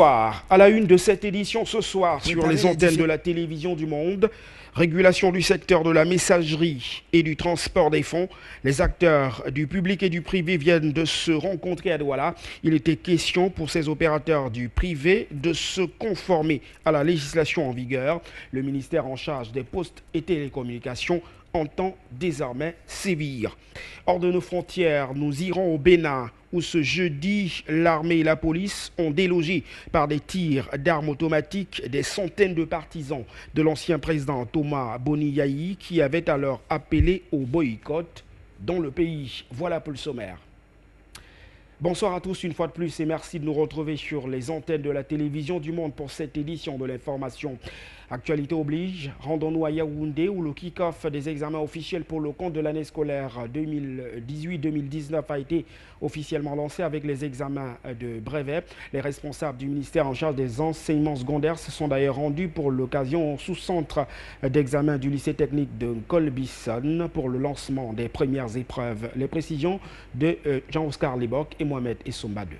À la une de cette édition ce soir sur les antennes de la télévision du Monde, régulation du secteur de la messagerie et du transport des fonds. Les acteurs du public et du privé viennent de se rencontrer à Douala. Il était question pour ces opérateurs du privé de se conformer à la législation en vigueur. Le ministère en charge des postes et télécommunications entend désormais sévir. Hors de nos frontières, nous irons au Bénin, où ce jeudi, l'armée et la police ont délogé par des tirs d'armes automatiques des centaines de partisans de l'ancien président Thomas Boni Yayi, qui avait alors appelé au boycott dans le pays. Voilà pour le sommaire. Bonsoir à tous une fois de plus et merci de nous retrouver sur les antennes de la télévision du Monde pour cette édition de l'information. Actualité oblige, rendons-nous à Yaoundé où le kick-off des examens officiels pour le compte de l'année scolaire 2018-2019 a été officiellement lancé avec les examens de brevet. Les responsables du ministère en charge des enseignements secondaires se sont d'ailleurs rendus pour l'occasion au sous-centre d'examen du lycée technique de Colbison pour le lancement des premières épreuves. Les précisions de Jean-Oscar Libok et Mohamed Essomba II.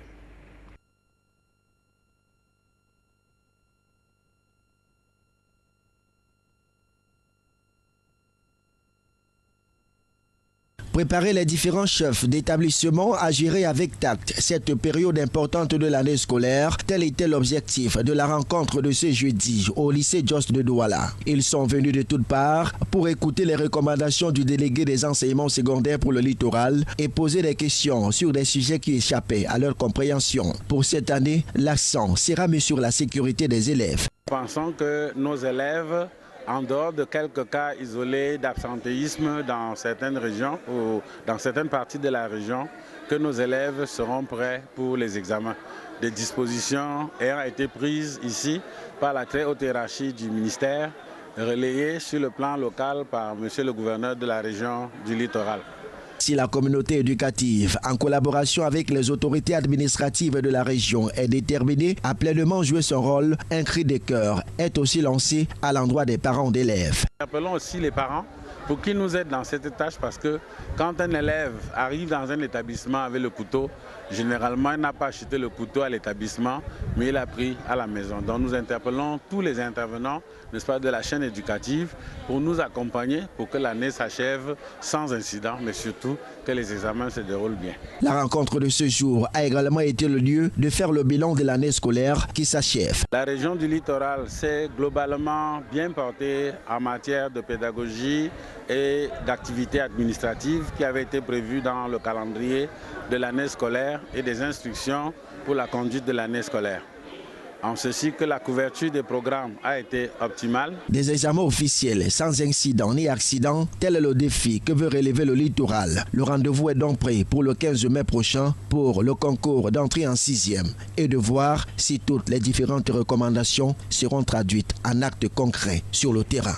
Préparer les différents chefs d'établissement à gérer avec tact cette période importante de l'année scolaire, tel était l'objectif de la rencontre de ce jeudi au lycée Jos de Douala. Ils sont venus de toutes parts pour écouter les recommandations du délégué des enseignements secondaires pour le littoral et poser des questions sur des sujets qui échappaient à leur compréhension. Pour cette année, l'accent sera mis sur la sécurité des élèves. Nous pensons que nos élèves, en dehors de quelques cas isolés d'absentéisme dans certaines régions ou dans certaines parties de la région, que nos élèves seront prêts pour les examens. Des dispositions ayant été prises ici par la très haute hiérarchie du ministère, relayées sur le plan local par monsieur le gouverneur de la région du littoral. Si la communauté éducative, en collaboration avec les autorités administratives de la région, est déterminée à pleinement jouer son rôle, un cri de cœur est aussi lancé à l'endroit des parents d'élèves. Appelons aussi les parents pour qu'ils nous aident dans cette tâche parce que quand un élève arrive dans un établissement avec le couteau, généralement il n'a pas acheté le couteau à l'établissement, mais il l'a pris à la maison. Donc nous interpellons tous les intervenants, n'est-ce pas, de la chaîne éducative pour nous accompagner pour que l'année s'achève sans incident, mais surtout que les examens se déroulent bien. La rencontre de ce jour a également été le lieu de faire le bilan de l'année scolaire qui s'achève. La région du littoral s'est globalement bien portée en matière de pédagogie et d'activités administratives qui avaient été prévues dans le calendrier de l'année scolaire et des instructions pour la conduite de l'année scolaire. En ceci que la couverture des programmes a été optimale. Des examens officiels sans incident ni accident, tel est le défi que veut relever le littoral. Le rendez-vous est donc prêt pour le 15 mai prochain pour le concours d'entrée en 6e et de voir si toutes les différentes recommandations seront traduites en actes concrets sur le terrain.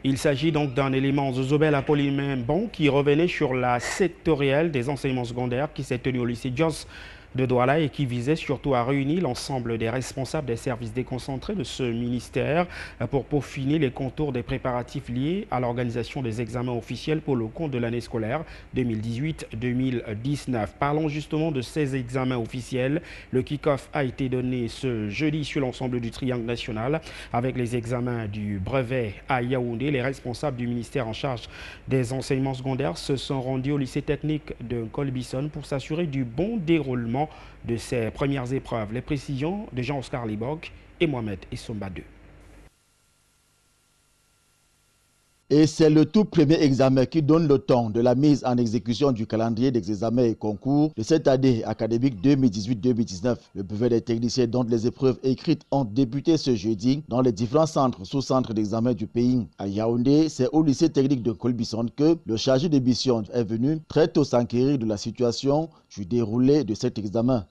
Il s'agit donc d'un élément Zobel Apolline Bon qui revenait sur la sectorielle des enseignements secondaires qui s'est tenue au lycée Jos de Douala et qui visait surtout à réunir l'ensemble des responsables des services déconcentrés de ce ministère pour peaufiner les contours des préparatifs liés à l'organisation des examens officiels pour le compte de l'année scolaire 2018-2019. Parlons justement de ces examens officiels. Le kick-off a été donné ce jeudi sur l'ensemble du triangle national avec les examens du brevet à Yaoundé. Les responsables du ministère en charge des enseignements secondaires se sont rendus au lycée technique de Colbison pour s'assurer du bon déroulement de ces premières épreuves. Les précisions de Jean-Oscar Libok et Mohamed Essomba II. Et c'est le tout premier examen qui donne le temps de la mise en exécution du calendrier des examens et concours de cette année académique 2018-2019. Le brevet des techniciens dont les épreuves écrites ont débuté ce jeudi dans les différents centres sous-centres d'examen du pays. À Yaoundé, c'est au lycée technique de Colbison que le chargé de mission est venu très tôt s'enquérir de la situation du déroulé de cet examen.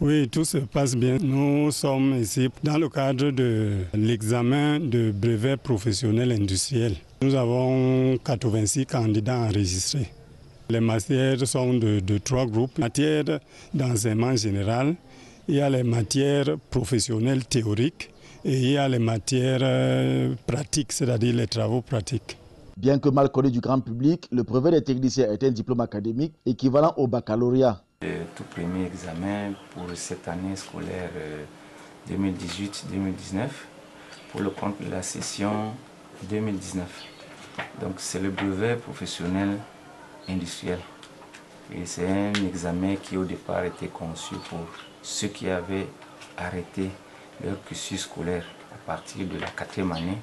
Oui, tout se passe bien. Nous sommes ici dans le cadre de l'examen de brevet professionnel industriel. Nous avons 86 candidats enregistrés. Les matières sont de trois groupes. Matières d'enseignement général, il y a les matières professionnelles théoriques et il y a les matières pratiques, c'est-à-dire les travaux pratiques. Bien que mal connu du grand public, le brevet des techniciens est un diplôme académique équivalent au baccalauréat. Le tout premier examen pour cette année scolaire 2018-2019 pour le compte de la session 2019. Donc c'est le brevet professionnel industriel. Et c'est un examen qui au départ était conçu pour ceux qui avaient arrêté leur cursus scolaire à partir de la 4e année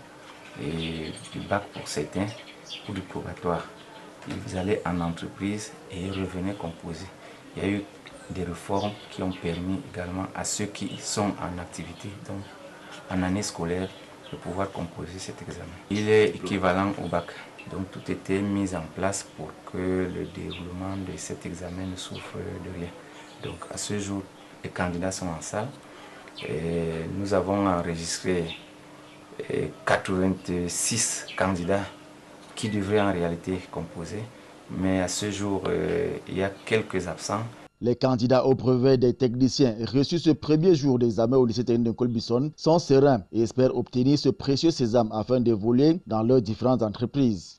et du bac pour certains ou du probatoire. Ils allaient en entreprise et ils revenaient composer. Il y a eu des réformes qui ont permis également à ceux qui sont en activité, donc en année scolaire, de pouvoir composer cet examen. Il est équivalent au bac. Donc tout était mis en place pour que le déroulement de cet examen ne souffre de rien. Donc à ce jour, les candidats sont en salle. Et nous avons enregistré 86 candidats qui devraient en réalité composer. Mais à ce jour, il y a quelques absents. Les candidats au brevet des techniciens reçus ce premier jour d'examen au lycée technique de Colbison sont sereins et espèrent obtenir ce précieux sésame afin d'évoluer dans leurs différentes entreprises.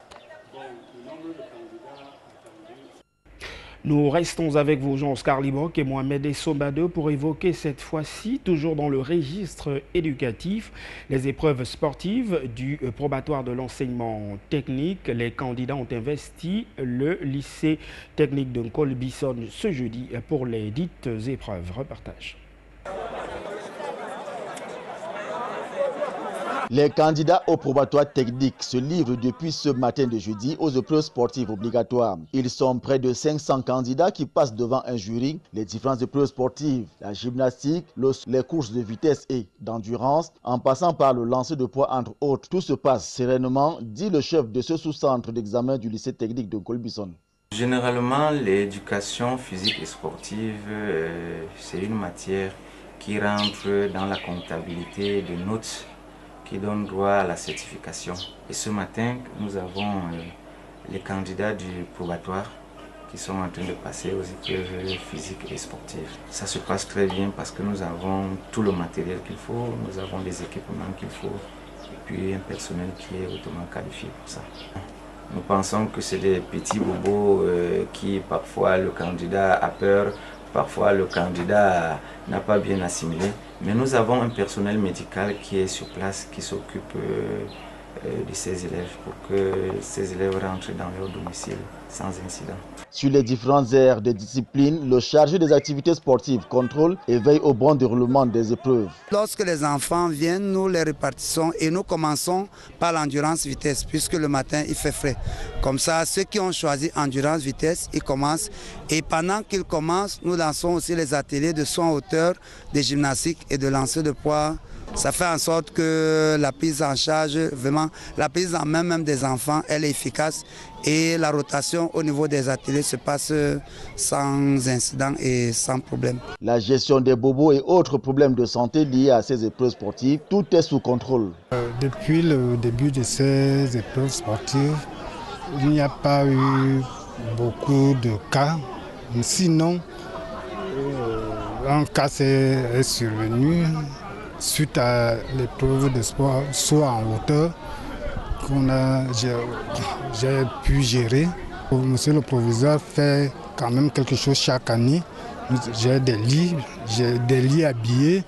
Nous restons avec vous, Jean-Oscar Libok et Mohamed Essobado pour évoquer cette fois-ci, toujours dans le registre éducatif, les épreuves sportives du probatoire de l'enseignement technique. Les candidats ont investi le lycée technique de Colbison ce jeudi pour les dites épreuves. Reportage. Les candidats au probatoire technique se livrent depuis ce matin de jeudi aux épreuves sportives obligatoires. Ils sont près de 500 candidats qui passent devant un jury. Les différentes épreuves sportives, la gymnastique, les courses de vitesse et d'endurance, en passant par le lancer de poids entre autres. Tout se passe sereinement, dit le chef de ce sous-centre d'examen du lycée technique de Colbison. Généralement, l'éducation physique et sportive, c'est une matière qui rentre dans la comptabilité de notes qui donne droit à la certification. Et ce matin, nous avons les candidats du probatoire qui sont en train de passer aux épreuves physiques et sportives. Ça se passe très bien parce que nous avons tout le matériel qu'il faut, nous avons les équipements qu'il faut et puis un personnel qui est hautement qualifié pour ça. Nous pensons que c'est des petits bobos qui parfois le candidat a peur, parfois le candidat n'a pas bien assimilé. Mais nous avons un personnel médical qui est sur place, qui s'occupe de ces élèves pour que ces élèves rentrent dans leur domicile sans incident. Sur les différentes aires de discipline, le chargé des activités sportives contrôle et veille au bon déroulement des épreuves. Lorsque les enfants viennent, nous les répartissons et nous commençons par l'endurance vitesse puisque le matin il fait frais. Comme ça, ceux qui ont choisi endurance vitesse, ils commencent et pendant qu'ils commencent, nous lançons aussi les ateliers de saut en hauteur, de gymnastique et de lancer de poids. Ça fait en sorte que la prise en charge, vraiment, la prise en main même des enfants, elle est efficace et la rotation au niveau des ateliers se passe sans incident et sans problème. La gestion des bobos et autres problèmes de santé liés à ces épreuves sportives, tout est sous contrôle. Depuis le début de ces épreuves sportives, il n'y a pas eu beaucoup de cas. Sinon, un cas est survenu suite à l'épreuve de sport, soit en hauteur, j'ai pu gérer. Monsieur le proviseur fait quand même quelque chose chaque année. J'ai des lits habillés,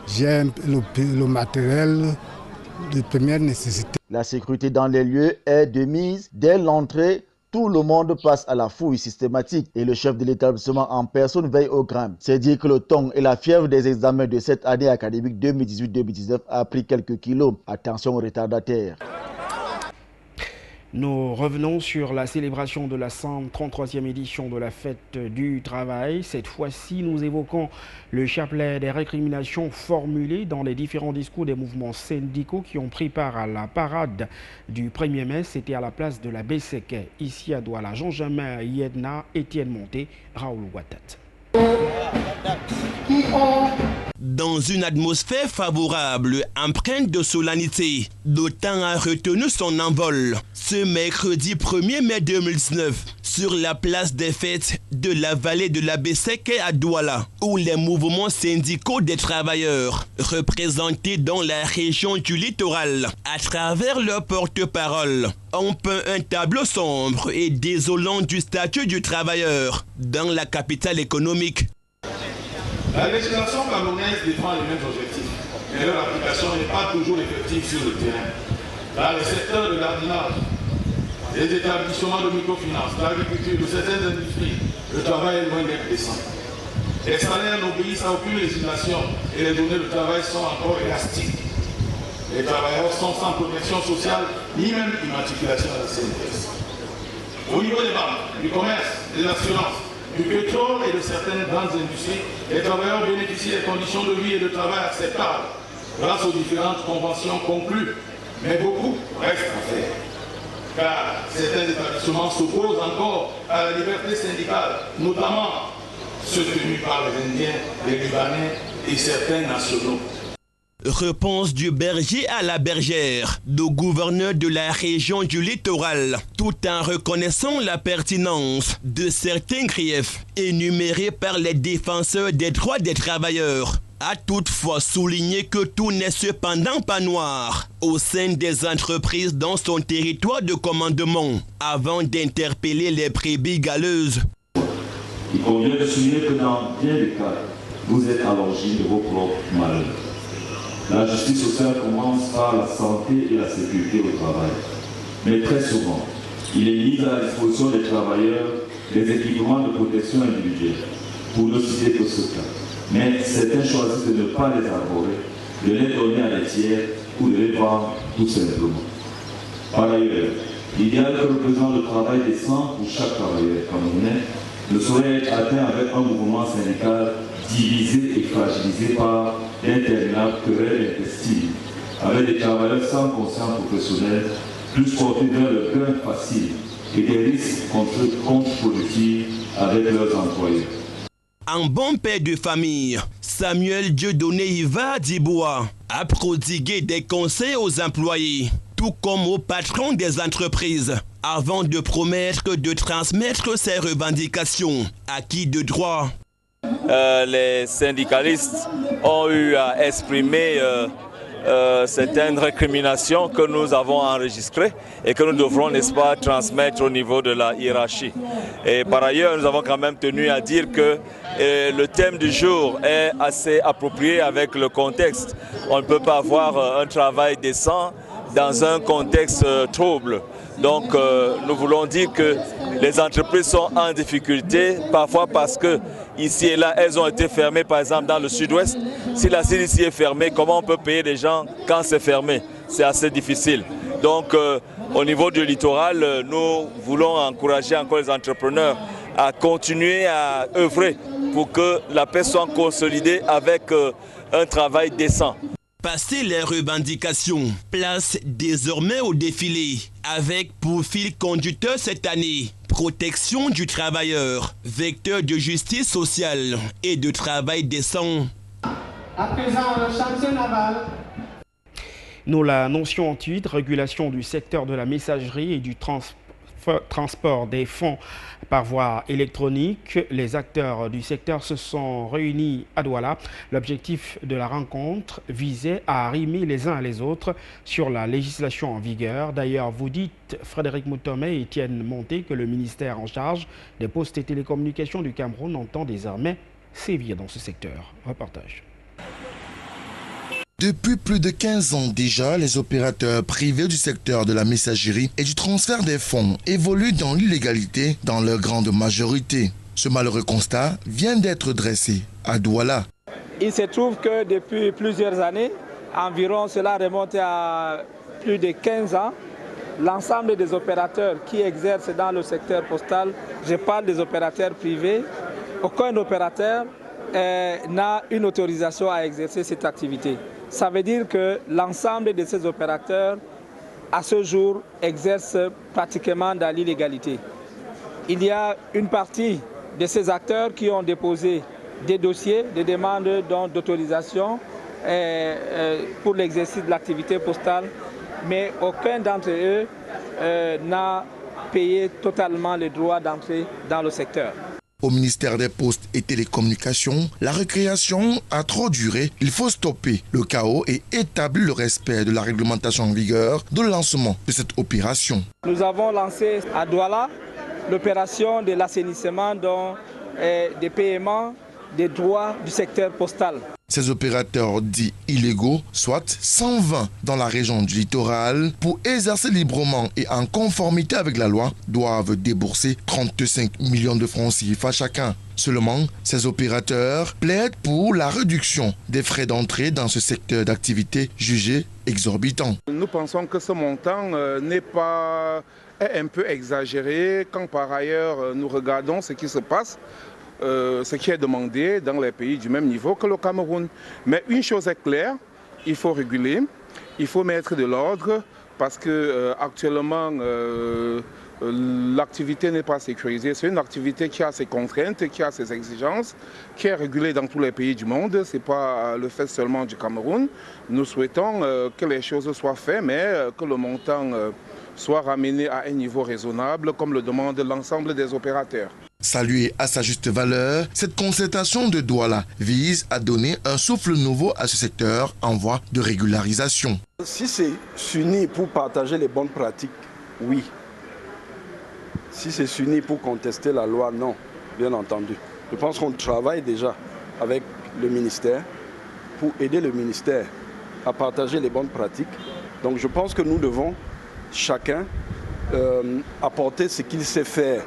j'ai le matériel de première nécessité. La sécurité dans les lieux est de mise dès l'entrée. Tout le monde passe à la fouille systématique et le chef de l'établissement en personne veille au gramme. C'est dire que le ton et la fièvre des examens de cette année académique 2018-2019 a pris quelques kilos. Attention aux retardataires. Nous revenons sur la célébration de la 133e édition de la fête du travail. Cette fois-ci, nous évoquons le chapelet des récriminations formulées dans les différents discours des mouvements syndicaux qui ont pris part à la parade du 1er mai. C'était à la place de la BCK, ici à Douala. Jean-Jamin Yedna, Étienne Monté, Raoul Ouattat. Dans une atmosphère favorable, empreinte de solennité, le temps a retenu son envol. Ce mercredi 1er mai 2019, sur la place des fêtes de la vallée de la BCK à Douala, où les mouvements syndicaux des travailleurs, représentés dans la région du littoral, à travers leur porte-parole, ont peint un tableau sombre et désolant du statut du travailleur dans la capitale économique. La législation camerounaise défend les mêmes objectifs. mais leur application n'est pas toujours effective sur le terrain. Dans les secteurs de l'ordinage, des établissements de microfinance, de l'agriculture, de certaines industries, le travail est loin d'être décent. Les salaires n'obéissent à aucune législation et les données de travail sont encore élastiques. Les travailleurs sont sans protection sociale ni même immatriculation à la CNPS. Au niveau des banques, du commerce, des assurances, du pétrole et de certaines grandes industries, les travailleurs bénéficient des conditions de vie et de travail acceptables grâce aux différentes conventions conclues. Mais beaucoup reste à faire. Car certains établissements s'opposent encore à la liberté syndicale, notamment ceux tenus par les Indiens, les Libanais et certains nationaux. Réponse du berger à la bergère, du gouverneur de la région du littoral, tout en reconnaissant la pertinence de certains griefs énumérés par les défenseurs des droits des travailleurs, a toutefois souligné que tout n'est cependant pas noir au sein des entreprises dans son territoire de commandement, avant d'interpeller les brebis galeuses. Il convient de souligner que dans bien des cas, vous êtes à l'origine de vos propres malheurs. La justice sociale commence par la santé et la sécurité au travail. Mais très souvent, il est mis à la disposition des travailleurs des équipements de protection individuelle, pour ne citer que ce cas. Mais certains choisissent de ne pas les arborer, de les donner à des tiers ou de les vendre tout simplement. Par ailleurs, l'idéal que représente le travail décent pour chaque travailleur camerounais ne saurait être atteint avec un mouvement syndical divisé et fragilisé par d'interminables querelles intestines, avec des travailleurs sans conscience professionnelle, plus portés vers le gain facile et des risques contre-productifs avec leurs employés. En bon père de famille, Samuel Dieudonné Iva Dibois a prodigué des conseils aux employés, tout comme aux patrons des entreprises, avant de promettre de transmettre ses revendications acquis de droit. Les syndicalistes ont eu à exprimer certaines récriminations que nous avons enregistrées et que nous devrons, n'est-ce pas, transmettre au niveau de la hiérarchie. Et par ailleurs, nous avons quand même tenu à dire que le thème du jour est assez approprié avec le contexte. On ne peut pas avoir un travail décent dans un contexte trouble. Donc nous voulons dire que les entreprises sont en difficulté, parfois parce que ici et là, elles ont été fermées, par exemple dans le sud-ouest. Si la CIL ici est fermée, comment on peut payer les gens quand c'est fermé? C'est assez difficile. Donc au niveau du littoral, nous voulons encourager encore les entrepreneurs à continuer à œuvrer pour que la paix soit consolidée avec un travail décent. Passé les revendications, place désormais au défilé, avec pour fil conducteur cette année, protection du travailleur, vecteur de justice sociale et de travail décent. À présent, le chantier naval. Nous l'annoncions ensuite, régulation du secteur de la messagerie et du transport des fonds par voie électronique. Les acteurs du secteur se sont réunis à Douala. L'objectif de la rencontre visait à arrimer les uns à les autres sur la législation en vigueur. D'ailleurs, vous dites, Frédéric Moutomé et Étienne Monté, que le ministère en charge des postes et télécommunications du Cameroun entend désormais sévir dans ce secteur. Reportage. Depuis plus de 15 ans déjà, les opérateurs privés du secteur de la messagerie et du transfert des fonds évoluent dans l'illégalité dans leur grande majorité. Ce malheureux constat vient d'être dressé à Douala. Il se trouve que depuis plusieurs années, environ cela remonte à plus de 15 ans, l'ensemble des opérateurs qui exercent dans le secteur postal, je parle des opérateurs privés, aucun opérateur n'a une autorisation à exercer cette activité. Ça veut dire que l'ensemble de ces opérateurs, à ce jour, exercent pratiquement dans l'illégalité. Il y a une partie de ces acteurs qui ont déposé des dossiers, des demandes d'autorisation pour l'exercice de l'activité postale, mais aucun d'entre eux n'a payé totalement le droit d'entrer dans le secteur. Au ministère des Postes et Télécommunications, la récréation a trop duré. Il faut stopper le chaos et établir le respect de la réglementation en vigueur de lancement de cette opération. Nous avons lancé à Douala l'opération de l'assainissement des paiements des droits du secteur postal. Ces opérateurs dits illégaux, soit 120 dans la région du littoral, pour exercer librement et en conformité avec la loi, doivent débourser 35 millions de francs CFA chacun. Seulement, ces opérateurs plaident pour la réduction des frais d'entrée dans ce secteur d'activité jugé exorbitant. Nous pensons que ce montant est un peu exagéré quand par ailleurs nous regardons ce qui se passe. Ce qui est demandé dans les pays du même niveau que le Cameroun. Mais une chose est claire, il faut réguler, il faut mettre de l'ordre parce que actuellement l'activité n'est pas sécurisée. C'est une activité qui a ses contraintes, qui a ses exigences, qui est régulée dans tous les pays du monde. Ce n'est pas le fait seulement du Cameroun. Nous souhaitons que les choses soient faites, mais que le montant soit ramené à un niveau raisonnable, comme le demande l'ensemble des opérateurs. Saluée à sa juste valeur, cette concertation de Douala vise à donner un souffle nouveau à ce secteur en voie de régularisation. Si c'est s'unir pour partager les bonnes pratiques, oui. Si c'est s'unir pour contester la loi, non, bien entendu. Je pense qu'on travaille déjà avec le ministère pour aider le ministère à partager les bonnes pratiques. Donc je pense que nous devons chacun apporter ce qu'il sait faire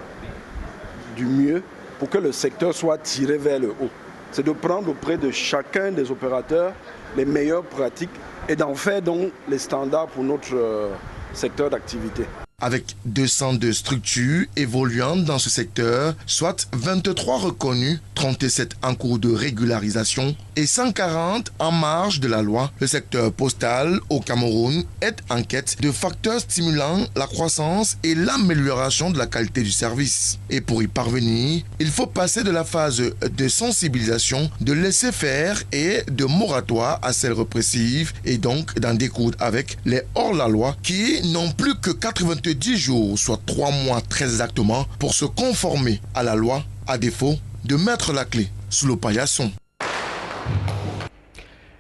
du mieux pour que le secteur soit tiré vers le haut. C'est de prendre auprès de chacun des opérateurs les meilleures pratiques et d'en faire donc les standards pour notre secteur d'activité. Avec 202 structures évoluant dans ce secteur, soit 23 reconnues, 37 en cours de régularisation et 140 en marge de la loi, le secteur postal au Cameroun est en quête de facteurs stimulant la croissance et l'amélioration de la qualité du service. Et pour y parvenir, il faut passer de la phase de sensibilisation, de laisser faire et de moratoire à celle répressive et donc d'en découdre avec les hors-la-loi qui n'ont plus que 90 jours, soit 3 mois très exactement, pour se conformer à la loi, à défaut de mettre la clé sous le paillasson.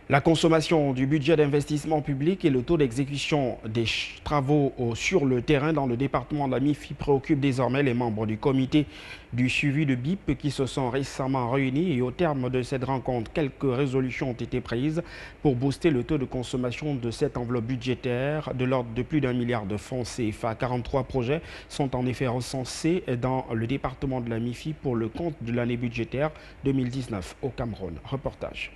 La consommation du budget d'investissement public et le taux d'exécution des travaux sur le terrain dans le département de la MIFI préoccupent désormais les membres du comité du suivi de BIP qui se sont récemment réunis et au terme de cette rencontre, quelques résolutions ont été prises pour booster le taux de consommation de cette enveloppe budgétaire de l'ordre de plus d'1 milliard de francs CFA. 43 projets sont en effet recensés dans le département de la MIFI pour le compte de l'année budgétaire 2019 au Cameroun. Reportage.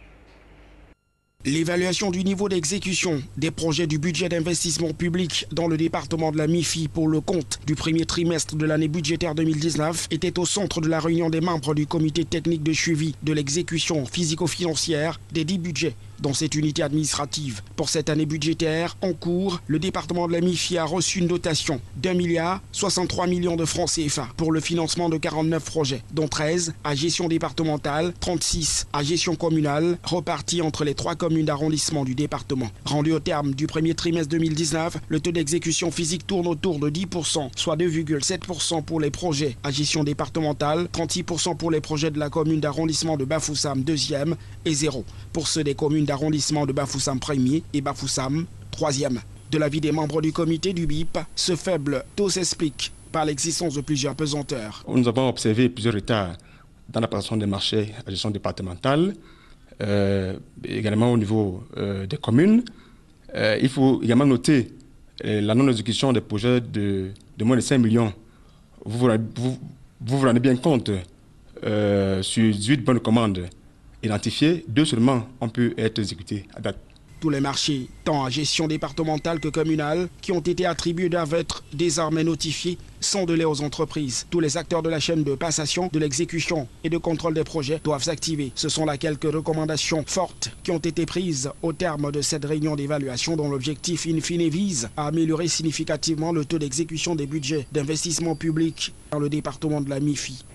L'évaluation du niveau d'exécution des projets du budget d'investissement public dans le département de la MIFI pour le compte du premier trimestre de l'année budgétaire 2019 était au centre de la réunion des membres du comité technique de suivi de l'exécution physico-financière des 10 budgets dans cette unité administrative. Pour cette année budgétaire en cours, le département de la MIFI a reçu une dotation d'1 milliard 63 millions de francs CFA pour le financement de 49 projets, dont 13 à gestion départementale, 36 à gestion communale, repartis entre les 3 communes d'arrondissement du département. Rendu au terme du premier trimestre 2019, le taux d'exécution physique tourne autour de 10%, soit 2,7% pour les projets à gestion départementale, 36% pour les projets de la commune d'arrondissement de Bafoussam 2e et 0 pour ceux des communes d'arrondissement de Bafoussam 1er et Bafoussam 3e. De l'avis des membres du comité du BIP, ce faible taux s'explique par l'existence de plusieurs pesanteurs. Nous avons observé plusieurs retards dans la préparation des marchés à gestion départementale, également au niveau des communes. Il faut également noter la non-exécution des projets de moins de 5 millions. Vous vous rendez bien compte, sur 18 bonnes commandes identifiées, 2 seulement ont pu être exécutées à date. Tous les marchés, tant à gestion départementale que communale, qui ont été attribués doivent être désormais notifiés sans délai aux entreprises. Tous les acteurs de la chaîne de passation, de l'exécution et de contrôle des projets doivent s'activer. Ce sont là quelques recommandations fortes qui ont été prises au terme de cette réunion d'évaluation dont l'objectif in fine vise à améliorer significativement le taux d'exécution des budgets d'investissement public dans le département de la MIFI.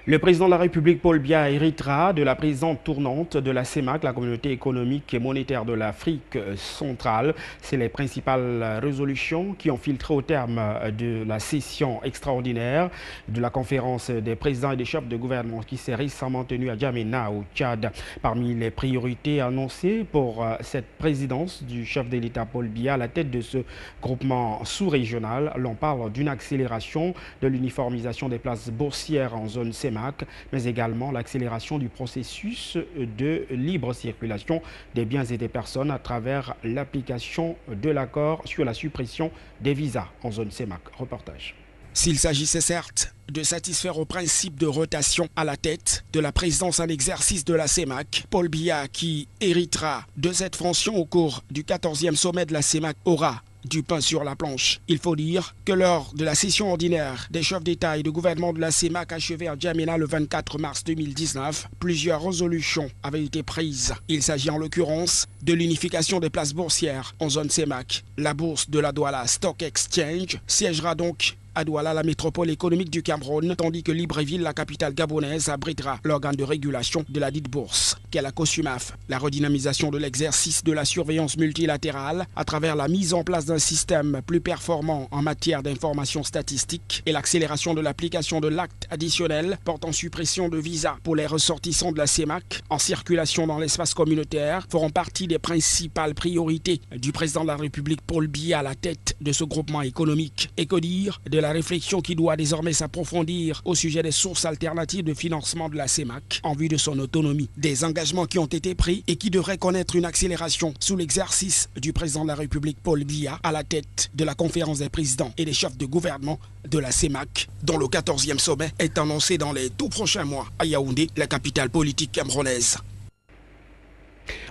Le président de la République, Paul Biya, héritera de la présidente tournante de la CEMAC, la communauté économique et monétaire de l'Afrique centrale. C'est les principales résolutions qui ont filtré au terme de la session extraordinaire de la conférence des présidents et des chefs de gouvernement qui s'est récemment tenue à Djamena, au Tchad. Parmi les priorités annoncées pour cette présidence du chef de l'État, Paul Biya, à la tête de ce groupement sous-régional, l'on parle d'une accélération de l'uniformisation des places boursières en zone CEMAC, CEMAC, mais également l'accélération du processus de libre circulation des biens et des personnes à travers l'application de l'accord sur la suppression des visas en zone CEMAC. Reportage. S'il s'agissait certes de satisfaire au principe de rotation à la tête de la présidence en exercice de la CEMAC, Paul Biya, qui héritera de cette fonction au cours du 14e sommet de la CEMAC, aura du pain sur la planche. Il faut dire que lors de la session ordinaire des chefs d'État et de gouvernement de la CEMAC achevée à N'Djamena le 24 mars 2019, plusieurs résolutions avaient été prises. Il s'agit en l'occurrence de l'unification des places boursières en zone CEMAC. La bourse de la Douala Stock Exchange siégera donc à Douala, la métropole économique du Cameroun, tandis que Libreville, la capitale gabonaise, abritera l'organe de régulation de la dite bourse, qu'est la COSUMAF. La redynamisation de l'exercice de la surveillance multilatérale à travers la mise en place d'un système plus performant en matière d'information statistique et l'accélération de l'application de l'acte additionnel portant suppression de visas pour les ressortissants de la CEMAC en circulation dans l'espace communautaire feront partie des principales priorités du président de la République Paul Biya à la tête de ce groupement économique. Et que dire de la réflexion qui doit désormais s'approfondir au sujet des sources alternatives de financement de la CEMAC en vue de son autonomie. Des engagements qui ont été pris et qui devraient connaître une accélération sous l'exercice du président de la République Paul Biya à la tête de la conférence des présidents et des chefs de gouvernement de la CEMAC, dont le 14e sommet est annoncé dans les tout prochains mois à Yaoundé, la capitale politique camerounaise.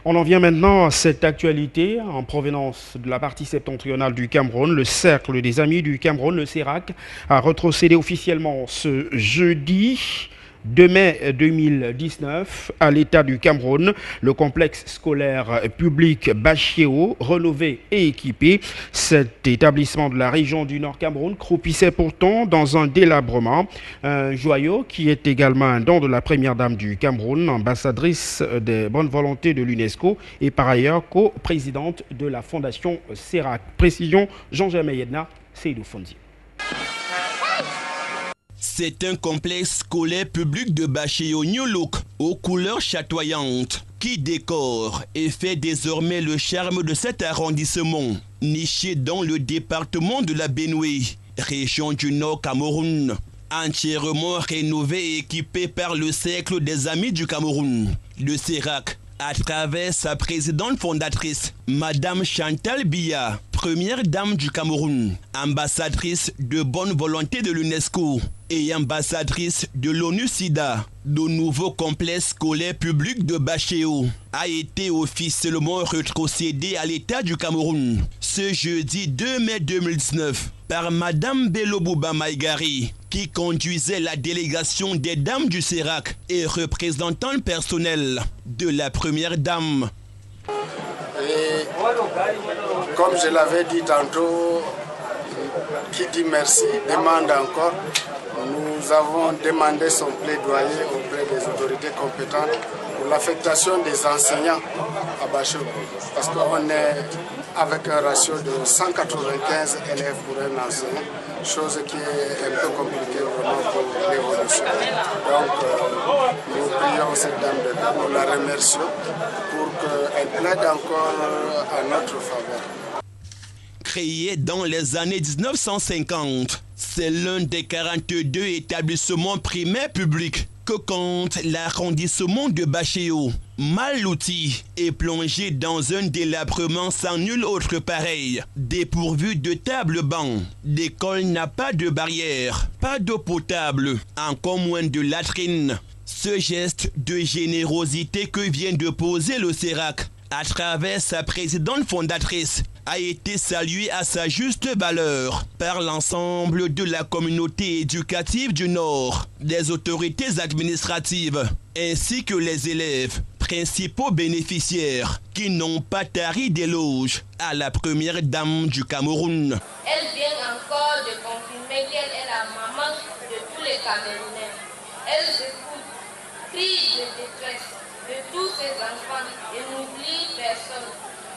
On en vient maintenant à cette actualité en provenance de la partie septentrionale du Cameroun. Le Cercle des Amis du Cameroun, le CERAC, a retrocédé officiellement ce jeudi 2 mai 2019 à l'État du Cameroun. Le complexe scolaire public Bachéo, rénové et équipé. Cet établissement de la région du Nord Cameroun croupissait pourtant dans un délabrement. Un joyau qui est également un don de la première dame du Cameroun, ambassadrice des bonnes volontés de l'UNESCO et par ailleurs co-présidente de la fondation CERAC. Précision, Jean-Germain Yedna, Seydou Fonzi. C'est un complexe scolaire public de Bachéo New Look aux couleurs chatoyantes qui décore et fait désormais le charme de cet arrondissement, niché dans le département de la Benue, région du Nord Cameroun, entièrement rénové et équipé par le Cercle des Amis du Cameroun, le CERAC, à travers sa présidente fondatrice, Madame Chantal Biya, première dame du Cameroun, ambassadrice de bonne volonté de l'UNESCO et ambassadrice de l'ONU-SIDA. Le nouveau complexe scolaire public de Bachéo a été officiellement retrocédé à l'État du Cameroun ce jeudi 2 mai 2019 par Madame Belobouba Maïgari, qui conduisait la délégation des dames du CERAC et représentant le personnel de la première dame. Et comme je l'avais dit tantôt, qui dit merci demande encore. Nous avons demandé son plaidoyer auprès des autorités compétentes pour l'affectation des enseignants à Bachéo, parce qu'on est avec un ratio de 195 élèves pour un enseignant, chose qui est un peu compliquée vraiment pour l'évolution. Donc nous prions cette dame de Dieu, nous la remercions pour qu'elle plaide encore à notre faveur. Créé dans les années 1950, c'est l'un des 42 établissements primaires publics que compte l'arrondissement de Bachéo, mal loti et plongé dans un délabrement sans nul autre pareil. Dépourvu de table-banc, l'école n'a pas de barrière, pas d'eau potable, encore moins de latrine. Ce geste de générosité que vient de poser le CERAC à travers sa présidente fondatrice a été salué à sa juste valeur par l'ensemble de la communauté éducative du Nord, des autorités administratives, ainsi que les élèves, principaux bénéficiaires, qui n'ont pas tari d'éloges à la première dame du Cameroun. Elle vient encore de confirmer qu'elle est la maman de tous les Camerounais. Elle écoute, crie de détresse de tous ses enfants et n'oublie personne.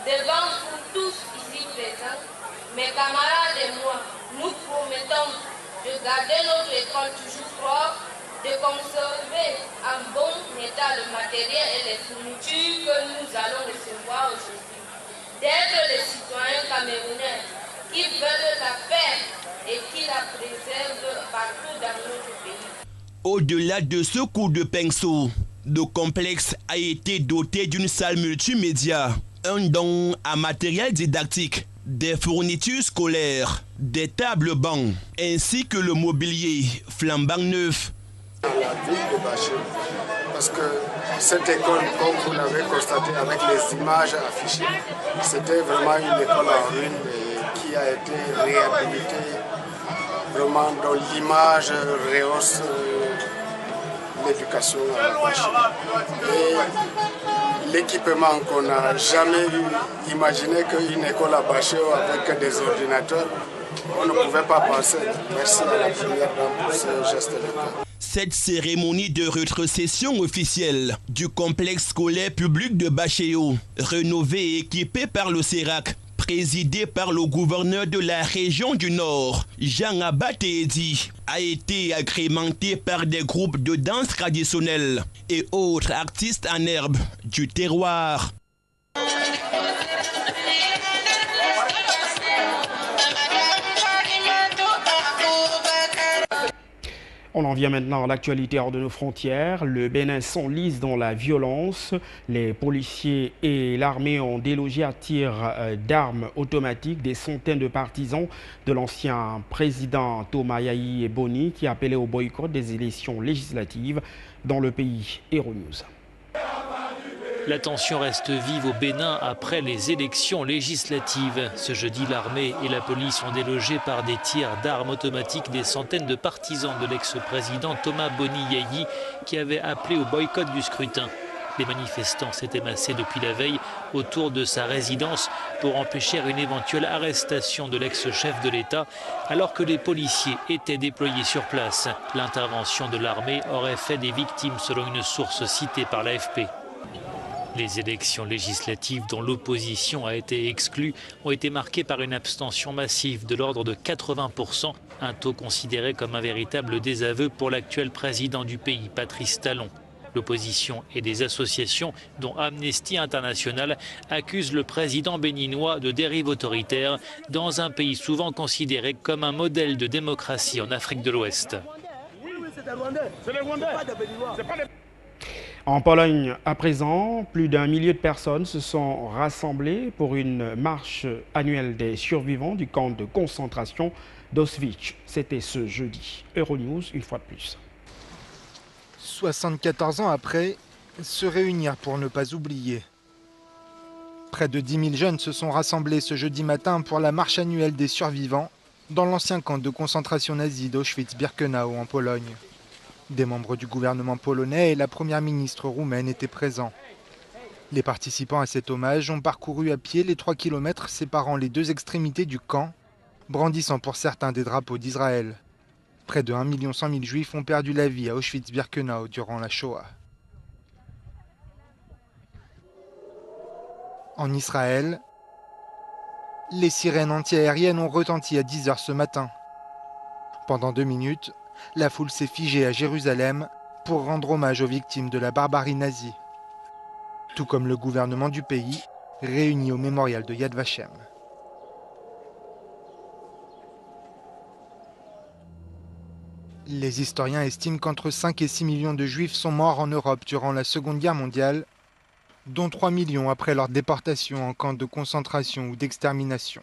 Devant vous tous ici présents, mes camarades et moi, nous promettons de garder notre école toujours propre, de conserver en bon état le matériel et les fournitures que nous allons recevoir aujourd'hui, d'être les citoyens camerounais qui veulent la paix et qui la préservent partout dans notre pays. Au-delà de ce coup de pinceau, le complexe a été doté d'une salle multimédia, un don à matériel didactique, des fournitures scolaires, des tables bancs, ainsi que le mobilier flambant neuf. La ville de Baché, parce que cette école, comme vous l'avez constaté avec les images affichées, c'était vraiment une école en ruine qui a été réhabilitée, vraiment dont l'image rehausse l'éducation à Baché. Et l'équipement qu'on n'a jamais imaginé qu'une école à Baché avec des ordinateurs, on ne pouvait pas penser. Merci à la première dame pour ce geste de cœur. Cette cérémonie de rétrocession officielle du complexe scolaire public de Bachéo, rénové et équipé par le CERAC, présidé par le gouverneur de la région du Nord, Jean Abatédi, a été agrémenté par des groupes de danse traditionnelle et autres artistes en herbe du terroir. On en vient maintenant à l'actualité hors de nos frontières. Le Bénin s'enlise dans la violence. Les policiers et l'armée ont délogé à tir d'armes automatiques des centaines de partisans de l'ancien président Thomas Yayi Boni qui appelait au boycott des élections législatives dans le pays. Euronews. La tension reste vive au Bénin après les élections législatives. Ce jeudi, l'armée et la police ont délogé par des tirs d'armes automatiques des centaines de partisans de l'ex-président Thomas Boni Yayi qui avait appelé au boycott du scrutin. Les manifestants s'étaient massés depuis la veille autour de sa résidence pour empêcher une éventuelle arrestation de l'ex-chef de l'État alors que les policiers étaient déployés sur place. L'intervention de l'armée aurait fait des victimes selon une source citée par l'AFP. Les élections législatives dont l'opposition a été exclue ont été marquées par une abstention massive de l'ordre de 80%, un taux considéré comme un véritable désaveu pour l'actuel président du pays, Patrice Talon. L'opposition et des associations, dont Amnesty International, accusent le président béninois de dérive autoritaire dans un pays souvent considéré comme un modèle de démocratie en Afrique de l'Ouest. En Pologne, à présent, plus d'1 millier de personnes se sont rassemblées pour une marche annuelle des survivants du camp de concentration d'Auschwitz. C'était ce jeudi. Euronews, une fois de plus. 74 ans après, se réunir pour ne pas oublier. Près de 10 000 jeunes se sont rassemblés ce jeudi matin pour la marche annuelle des survivants dans l'ancien camp de concentration nazi d'Auschwitz-Birkenau en Pologne. Des membres du gouvernement polonais et la première ministre roumaine étaient présents. Les participants à cet hommage ont parcouru à pied les 3 kilomètres séparant les deux extrémités du camp, brandissant pour certains des drapeaux d'Israël. Près de 1 100 000 juifs ont perdu la vie à Auschwitz-Birkenau durant la Shoah. En Israël, les sirènes antiaériennes ont retenti à 10 h ce matin. Pendant 2 minutes, la foule s'est figée à Jérusalem pour rendre hommage aux victimes de la barbarie nazie, tout comme le gouvernement du pays, réuni au mémorial de Yad Vashem. Les historiens estiment qu'entre 5 et 6 millions de Juifs sont morts en Europe durant la Seconde Guerre mondiale, dont 3 millions après leur déportation en camp de concentration ou d'extermination.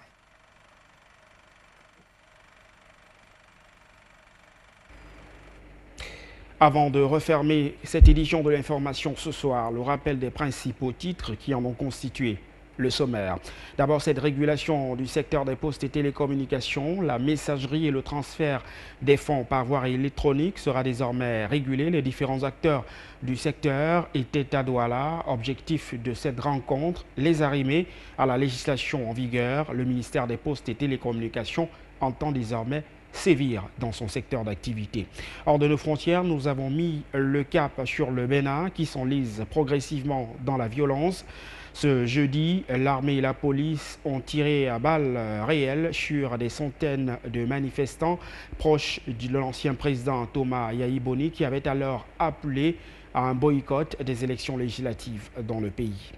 Avant de refermer cette édition de l'information ce soir, le rappel des principaux titres qui en ont constitué le sommaire. D'abord, cette régulation du secteur des postes et télécommunications, la messagerie et le transfert des fonds par voie électronique sera désormais régulé. Les différents acteurs du secteur étaient à Douala. Objectif de cette rencontre, les arrimer à la législation en vigueur. Le ministère des Postes et Télécommunications entend désormais sévir dans son secteur d'activité. Hors de nos frontières, nous avons mis le cap sur le Bénin qui s'enlise progressivement dans la violence. Ce jeudi, l'armée et la police ont tiré à balles réelles sur des centaines de manifestants proches de l'ancien président Thomas Yayi Boni qui avait alors appelé à un boycott des élections législatives dans le pays.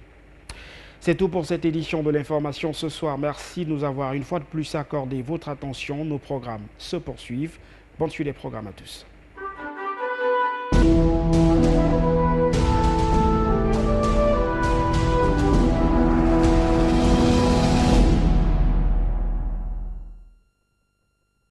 C'est tout pour cette édition de l'information ce soir. Merci de nous avoir une fois de plus accordé votre attention. Nos programmes se poursuivent. Bonne suite des programmes à tous.